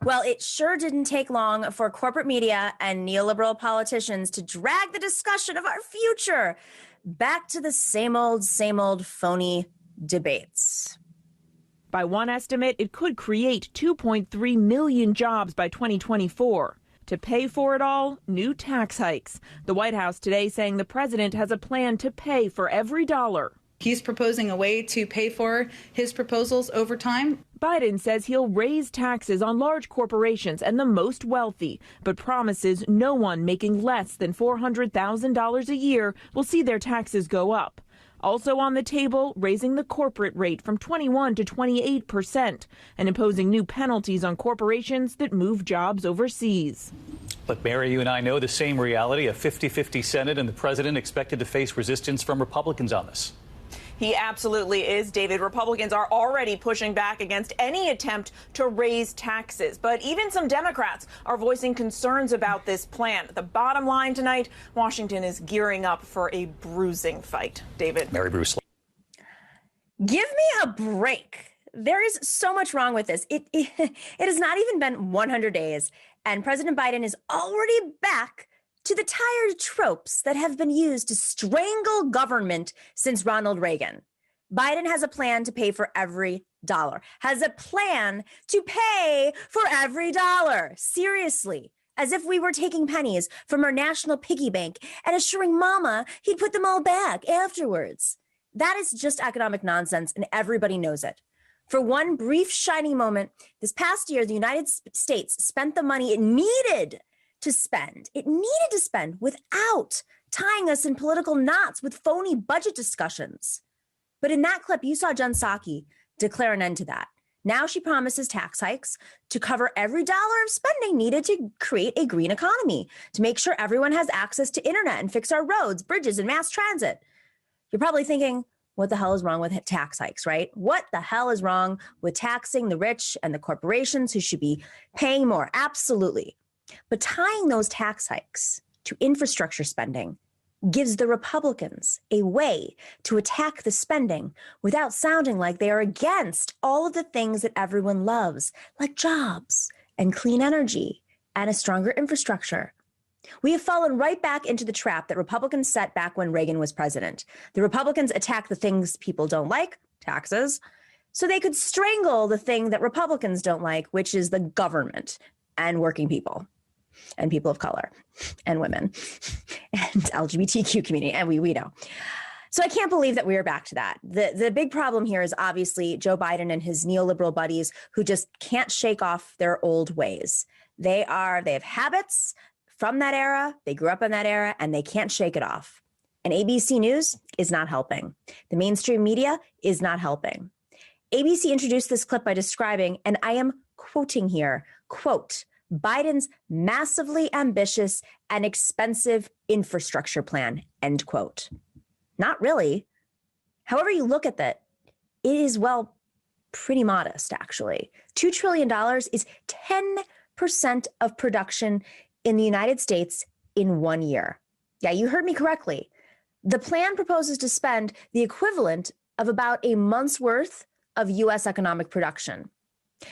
Well, it sure didn't take long for corporate media and neoliberal politicians to drag the discussion of our future back to the same old phony debates. By one estimate, it could create 2.3 million jobs by 2024. To pay for it all, new tax hikes. The White House today saying the president has a plan to pay for every dollar. He's proposing a way to pay for his proposals over time. Biden says he'll raise taxes on large corporations and the most wealthy, but promises no one making less than $400,000 a year will see their taxes go up. Also on the table, raising the corporate rate from 21 to 28% and imposing new penalties on corporations that move jobs overseas. But Mary, you and I know the same reality, a 50-50 Senate and the president expected to face resistance from Republicans on this. He absolutely is, David. Republicans are already pushing back against any attempt to raise taxes. But even some Democrats are voicing concerns about this plan. The bottom line tonight, Washington is gearing up for a bruising fight. David. Mary Bruce. Give me a break. There is so much wrong with this. It has not even been 100 days, and President Biden is already back to the tired tropes that have been used to strangle government since Ronald Reagan. Biden has a plan to pay for every dollar, has a plan to pay for every dollar. Seriously, as if we were taking pennies from our national piggy bank and assuring Mama he'd put them all back afterwards. That is just economic nonsense, and everybody knows it. For one brief shining moment, this past year, the United States spent the money it needed to spend. It needed to spend without tying us in political knots with phony budget discussions. But in that clip, you saw Jen Psaki declare an end to that. Now she promises tax hikes to cover every dollar of spending needed to create a green economy, to make sure everyone has access to internet and fix our roads, bridges, and mass transit. You're probably thinking, what the hell is wrong with tax hikes, right? What the hell is wrong with taxing the rich and the corporations who should be paying more? Absolutely. But tying those tax hikes to infrastructure spending gives the Republicans a way to attack the spending without sounding like they are against all of the things that everyone loves, like jobs and clean energy and a stronger infrastructure. We have fallen right back into the trap that Republicans set back when Reagan was president. The Republicans attack the things people don't like, taxes, so they could strangle the thing that Republicans don't like, which is the government and working people and people of color and women and LGBTQ community. And we know. So I can't believe that we are back to that. The big problem here is obviously Joe Biden and his neoliberal buddies who just can't shake off their old ways. They have habits from that era. They grew up in that era and they can't shake it off. And ABC News is not helping. The mainstream media is not helping. ABC introduced this clip by describing, and I am quoting here, quote, Biden's massively ambitious and expensive infrastructure plan, end quote. Not really. However you look at that, it is, well, pretty modest, actually. $2 trillion is 10% of production in the United States in 1 year. Yeah, you heard me correctly. The plan proposes to spend the equivalent of about a month's worth of U.S. economic production.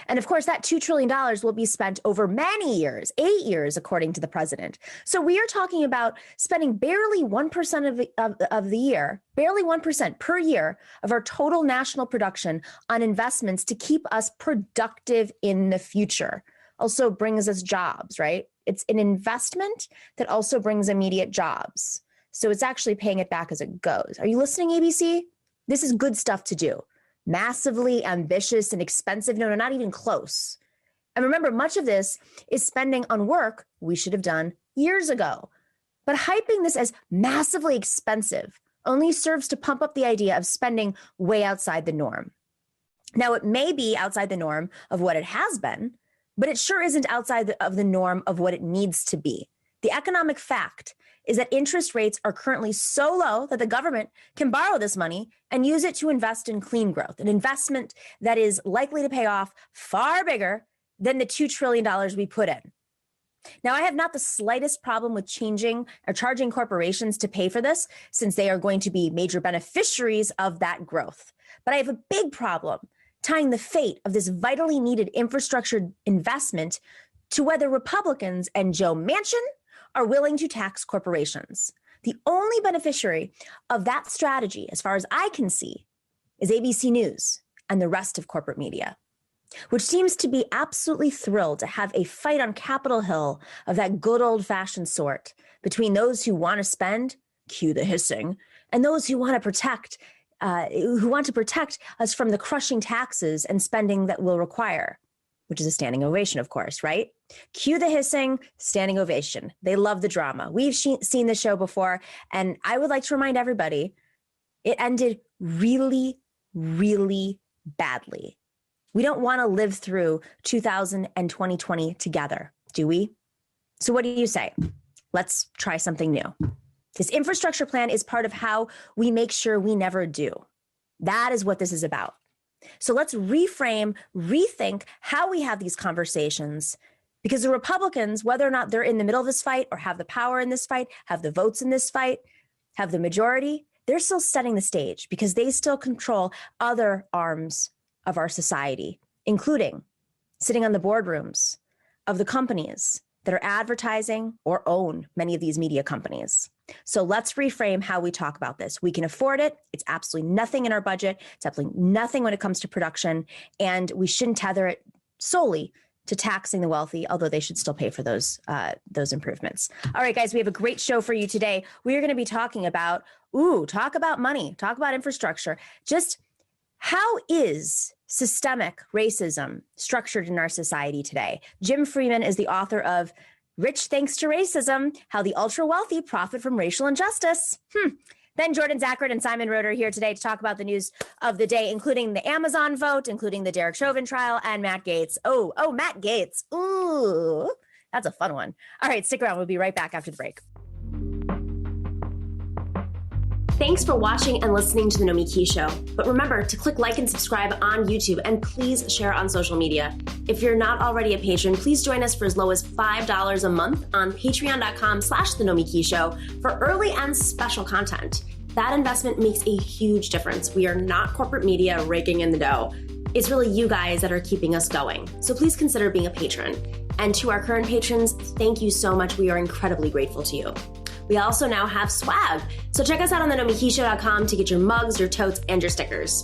And of course, that $2 trillion will be spent over many years, 8 years, according to the president. So we are talking about spending barely 1% of the year, barely 1% per year of our total national production on investments to keep us productive in the future. Also brings us jobs, right? It's an investment that also brings immediate jobs. So it's actually paying it back as it goes. Are you listening, ABC? This is good stuff to do. Massively ambitious and expensive. No, not even close. And remember, much of this is spending on work we should have done years ago. But hyping this as massively expensive only serves to pump up the idea of spending way outside the norm. Now, it may be outside the norm of what it has been, but it sure isn't outside of the norm of what it needs to be. The economic fact is that interest rates are currently so low that the government can borrow this money and use it to invest in clean growth, an investment that is likely to pay off far bigger than the $2 trillion we put in. Now, I have not the slightest problem with changing or charging corporations to pay for this, since they are going to be major beneficiaries of that growth. But I have a big problem tying the fate of this vitally needed infrastructure investment to whether Republicans and Joe Manchin are willing to tax corporations. The only beneficiary of that strategy, as far as I can see, is ABC News and the rest of corporate media, which seems to be absolutely thrilled to have a fight on Capitol Hill of that good old-fashioned sort between those who want to spend, cue the hissing, and those who want to protect us from the crushing taxes and spending that will require, which is a standing ovation, of course, right? Cue the hissing, standing ovation. They love the drama. We've seen the show before, and I would like to remind everybody, it ended really, really badly. We don't want to live through 2000 and 2020 together, do we? So what do you say? Let's try something new. This infrastructure plan is part of how we make sure we never do. That is what this is about. So let's reframe, rethink how we have these conversations, because the Republicans, whether or not they're in the middle of this fight or have the power in this fight, have the votes in this fight, have the majority, they're still setting the stage because they still control other arms of our society, including sitting on the boardrooms of the companies that are advertising or own many of these media companies. So let's reframe how we talk about this. We can afford it. It's absolutely nothing in our budget. It's absolutely nothing when it comes to production. And we shouldn't tether it solely to taxing the wealthy, although they should still pay for those improvements. All right, guys, we have a great show for you today. We are going to be talking about, talk about money, talk about infrastructure. Just how is systemic racism structured in our society today? Jim Freeman is the author of Rich Thanks to Racism, How the Ultra-Wealthy Profit from Racial Injustice. Then Jordan Zachert and Simon Roeder here today to talk about the news of the day, including the Amazon vote, including the Derek Chauvin trial, and Matt Gaetz. Oh, Matt Gaetz. Ooh, that's a fun one. All right, stick around. We'll be right back after the break. Thanks for watching and listening to The Nomiki Show. But remember to click like and subscribe on YouTube, and please share on social media. If you're not already a patron, please join us for as low as $5 a month on patreon.com/The Nomiki Show for early and special content. That investment makes a huge difference. We are not corporate media raking in the dough. It's really you guys that are keeping us going. So please consider being a patron. And to our current patrons, thank you so much. We are incredibly grateful to you. We also now have swag. So check us out on thenomikishow.com to get your mugs, your totes, and your stickers.